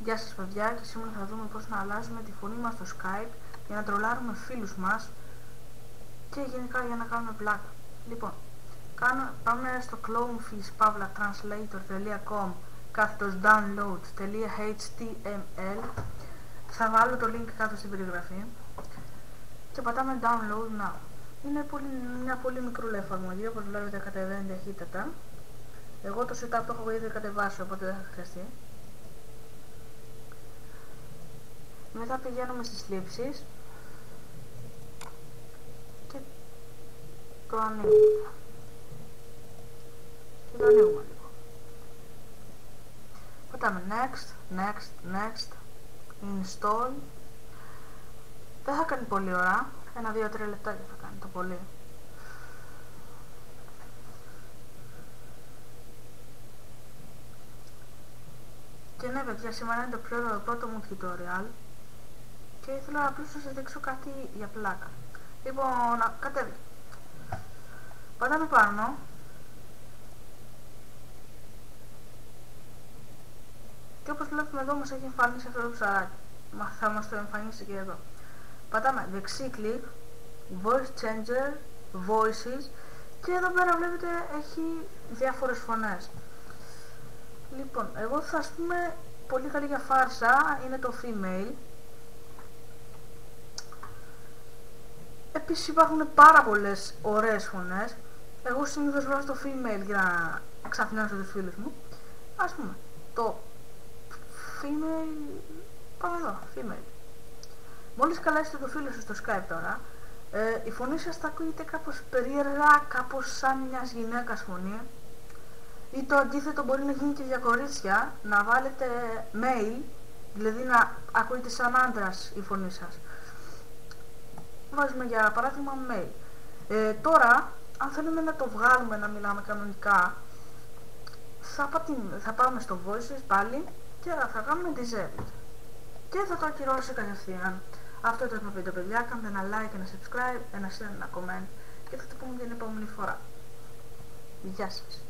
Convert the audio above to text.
Γεια σας παιδιά, και σήμερα θα δούμε πώς να αλλάζουμε τη φωνή μας στο Skype για να τρολάρουμε φίλους μας και γενικά για να κάνουμε πλάκα. Λοιπόν, πάμε στο clonefish.translator.com/downloads.html. Θα βάλω το link κάτω στην περιγραφή και πατάμε download now. Είναι μια πολύ μικρούλα εφαρμογή, όπως βλέπετε κατεβαίνει ταχύτατα. Εγώ το setup το έχω ήδη κατεβάσει, οπότε δεν θα χρειαστεί. Μετά πηγαίνουμε στις λήψεις και το ανοίγουμε. Και το ανοίγουμε λίγο. Πατάμε next, install. Δεν θα κάνει πολύ ώρα, 1-2-3 λεπτάκια θα κάνει το πολύ. Και ναι παιδιά, σήμερα είναι το πρώτο μου tutorial και ήθελα απλώς να σας δείξω κάτι για πλάκα. Λοιπόν, κατέβει. Πατάμε πάνω. Και όπως βλέπουμε εδώ μας έχει εμφανίσει αυτό το ψαράκι. Θα μας το εμφανίσει και εδώ. Πατάμε δεξί κλικ, voice changer, voices, και εδώ πέρα βλέπετε έχει διάφορες φωνές. Λοιπόν, εγώ θα ας πούμε πολύ καλή για φάρσα είναι το female. Επίσης υπάρχουν πάρα πολλές ωραίες φωνές. Εγώ συνήθως βάζω το female για να εξαφνιάσω τους φίλους μου. Ας πούμε το female, πάμε εδώ, female. Μόλις καλέσετε το φίλο σας στο Skype τώρα, η φωνή σας θα ακούγεται κάπως περίεργα, κάπως σαν μιας γυναίκας φωνή. Ή το αντίθετο μπορεί να γίνει και για κορίτσια, να βάλετε male, δηλαδή να ακούγεται σαν άντρας η φωνή σας. Βάζουμε για παράδειγμα male. Τώρα, αν θέλουμε να το βγάλουμε να μιλάμε κανονικά, θα πάμε στο voices πάλι και θα κάνουμε disable. Και θα το ακυρώσει κατευθείαν. Αυτό ήταν το βίντεο παιδιά, κάντε ένα like, ένα subscribe, ένα share, ένα comment και θα το πούμε την επόμενη φορά. Γεια σας.